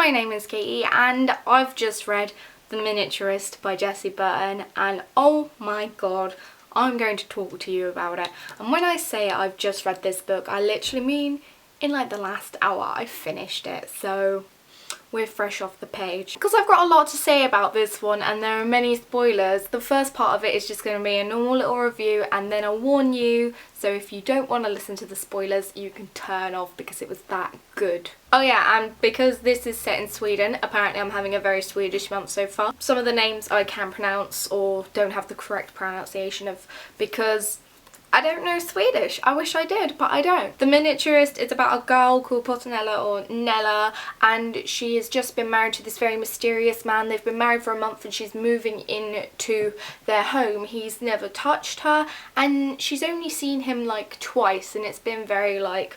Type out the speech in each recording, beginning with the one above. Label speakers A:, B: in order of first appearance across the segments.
A: my name is Katie and I've just read The Miniaturist by Jessie Burton, and oh my god, I'm going to talk to you about it. And when I say I've just read this book, I literally mean in like the last hour I finished it, so we're fresh off the page. Because I've got a lot to say about this one and there are many spoilers, the first part of it is just going to be a normal little review and then I'll warn you, so if you don't want to listen to the spoilers you can turn off because it was that good. Oh yeah, and because this is set in Sweden, apparently I'm having a very Swedish month so far. Some of the names I can't pronounce or don't have the correct pronunciation of because I don't know Swedish. I wish I did, but I don't. The Miniaturist is about a girl called Pottanella or Nella, and she has just been married to this very mysterious man. They've been married for a month and she's moving into their home. He's never touched her and she's only seen him like twice, and it's been very like,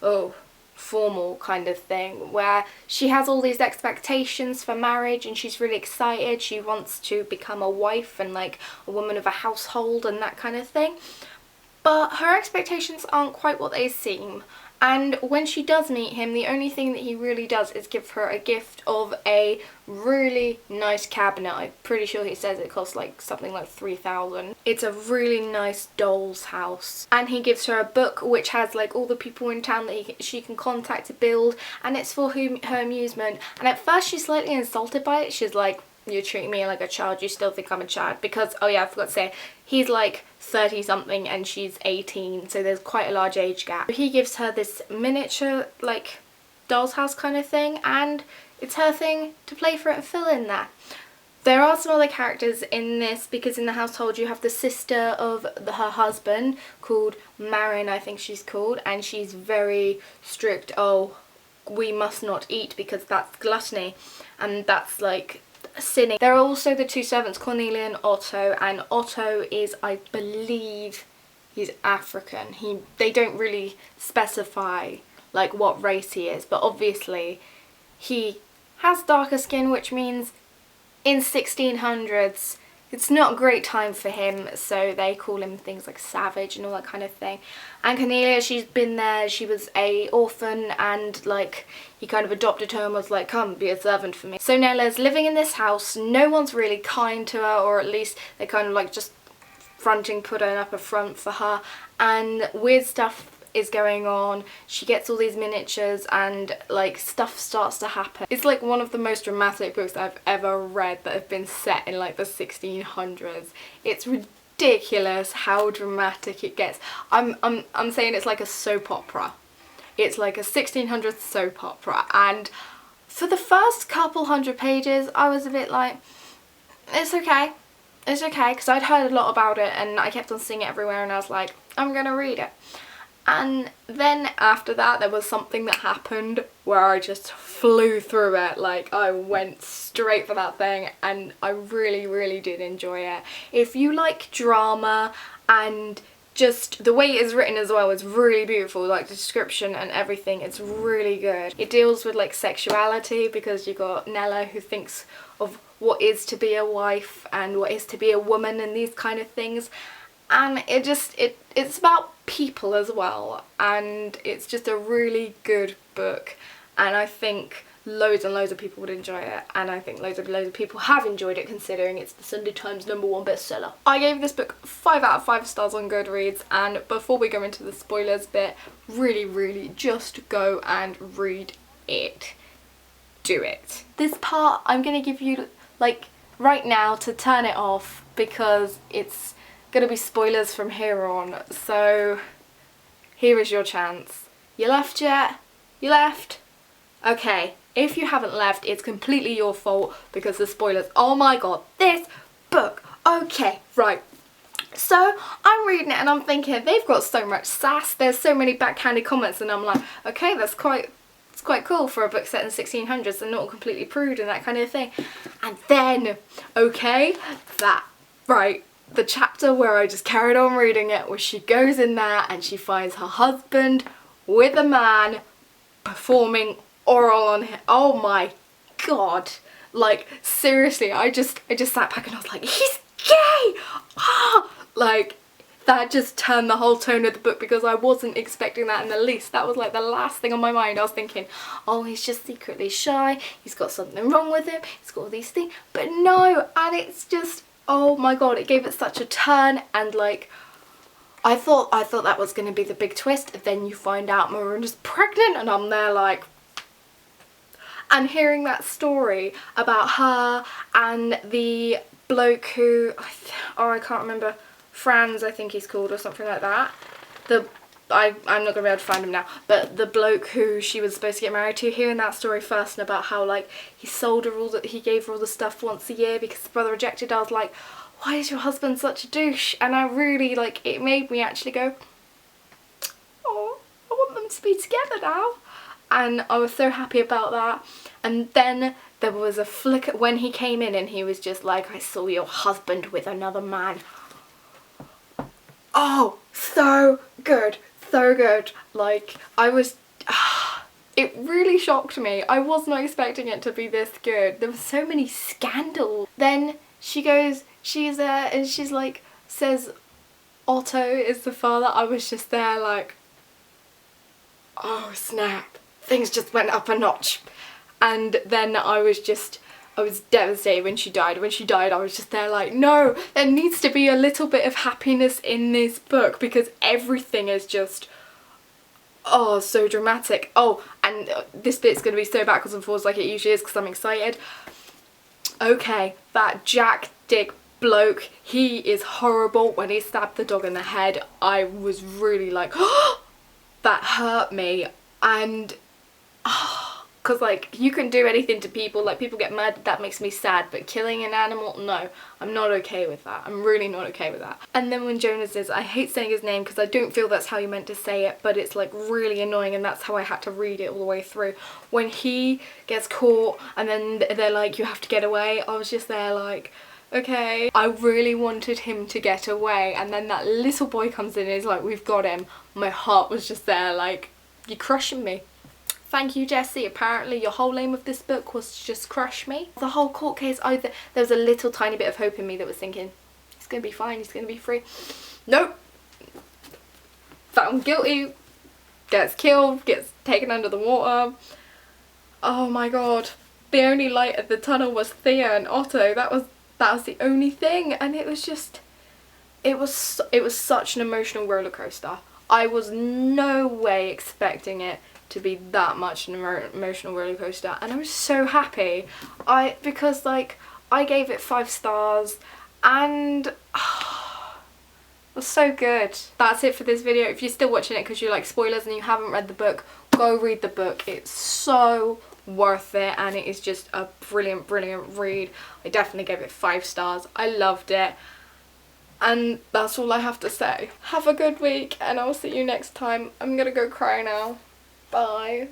A: oh, formal kind of thing, where she has all these expectations for marriage and she's really excited. She wants to become a wife and like a woman of a household and that kind of thing. But her expectations aren't quite what they seem, and when she does meet him, the only thing that he really does is give her a gift of a really nice cabinet. I'm pretty sure he says it costs like something like 3,000. It's a really nice doll's house, and he gives her a book which has like all the people in town that she can contact to build, and it's for her amusement. And at first she's slightly insulted by it. She's like, you're treating me like a child, you still think I'm a child, because, oh yeah, I forgot to say, he's like 30 something and she's 18, so there's quite a large age gap. He gives her this miniature like doll's house kind of thing, and it's her thing to play for it and fill in there. There are some other characters in this because in the household you have the sister of her husband called Marin, I think she's called, and she's very strict. Oh, we must not eat because that's gluttony and that's like sinning. There are also the two servants, Cornelia and Otto, and Otto is, I believe, he's African. They don't really specify like what race he is, but obviously he has darker skin, which means in 1600s it's not a great time for him, so they call him things like savage and all that kind of thing. And Cornelia, she's been there, she was a orphan and like he kind of adopted her and was like, come be a servant for me. So Nella's living in this house, no one's really kind to her, or at least they kind of like just putting up a front for her, and weird stuff is going on. She gets all these miniatures and like stuff starts to happen. It's like one of the most dramatic books I've ever read that have been set in like the 1600s. It's ridiculous how dramatic it gets. I'm saying it's like a soap opera. It's like a 1600s soap opera, and for the first couple hundred pages I was a bit like, it's okay, because I'd heard a lot about it and I kept on seeing it everywhere and I was like, I'm gonna read it. And then after that there was something that happened where I just flew through it. Like I went straight for that thing and I really did enjoy it. If you like drama and just the way it is written as well is really beautiful, like the description and everything, it's really good. It deals with like sexuality because you got Nella who thinks of what is to be a wife and what is to be a woman and these kind of things. And it's about people as well, and it's just a really good book, and I think loads and loads of people would enjoy it, and I think loads of people have enjoyed it considering it's the Sunday Times #1 bestseller. I gave this book 5 out of 5 stars on Goodreads, and before we go into the spoilers bit, really just go and read it. Do it. This part I'm gonna give you like right now to turn it off because it's gonna be spoilers from here on, so here is your chance. You left yet? You left? Okay, if you haven't left, it's completely your fault because the spoilers. Oh my god, this book. Okay, right. So I'm reading it and I'm thinking they've got so much sass, there's so many backhanded comments, and I'm like, okay, it's quite cool for a book set in the 1600s and not completely prude and that kind of thing. And then, okay, the chapter where I just carried on reading it, where she goes in there and she finds her husband with a man performing oral on him. Oh my god, like seriously, I just sat back and I was like, he's gay! Ah, like that just turned the whole tone of the book, because I wasn't expecting that in the least. That was like the last thing on my mind. I was thinking, oh, he's just secretly shy, he's got something wrong with him, he's got all these things, but no. And it's just, oh my god, it gave it such a turn. And like, I thought that was going to be the big twist, and then you find out Miranda's pregnant, and I'm there like, and hearing that story about her and the bloke who, I can't remember, Franz I think he's called, or something like that. I'm not gonna be able to find him now, but the bloke who she was supposed to get married to, hearing that story first, and about how like he sold her all that, he gave her all the stuff once a year because his brother rejected her, I was like, why is your husband such a douche? And I really, like, it made me actually go, oh, I want them to be together now. And I was so happy about that. And then there was a flicker when he came in and he was just like, I saw your husband with another man. Oh, so good, so good. Like, I was, it really shocked me. I was not expecting it to be this good. There were so many scandals. Then she goes, she's there and she's like, says Otto is the father. I was just there like, oh snap, things just went up a notch. And then I was devastated when she died. When she died, I was just there like, no, there needs to be a little bit of happiness in this book, because everything is just, oh, so dramatic. Oh, and this bit's going to be so backwards and forwards like it usually is, because I'm excited. Okay, that Jack Dick bloke, he is horrible. When he stabbed the dog in the head, I was really like, oh, that hurt me. And because like, you can do anything to people, like people get mad, that makes me sad, but killing an animal, no, I'm not okay with that. I'm really not okay with that. And then when Jonas is, I hate saying his name because I don't feel that's how you meant to say it, but it's like really annoying, and that's how I had to read it all the way through. When he gets caught and then they're like, you have to get away, I was just there like, okay. I really wanted him to get away, and then that little boy comes in and is like, we've got him. My heart was just there like, you're crushing me. Thank you, Jessie. Apparently your whole aim of this book was to just crush me. The whole court case, there was a little tiny bit of hope in me that was thinking, he's going to be fine, he's going to be free. Nope. Found guilty, gets killed, gets taken under the water. Oh my god. The only light at the tunnel was Thea and Otto. That was the only thing, and it was just, it was such an emotional roller coaster. I was no way expecting it to be that much an emotional roller coaster, and I was so happy. Because like, I gave it 5 stars, and it was so good. That's it for this video. If you're still watching it because you like spoilers and you haven't read the book, go read the book. It's so worth it, and it is just a brilliant read. I definitely gave it 5 stars. I loved it, and that's all I have to say. Have a good week, and I'll see you next time. I'm gonna go cry now. Bye.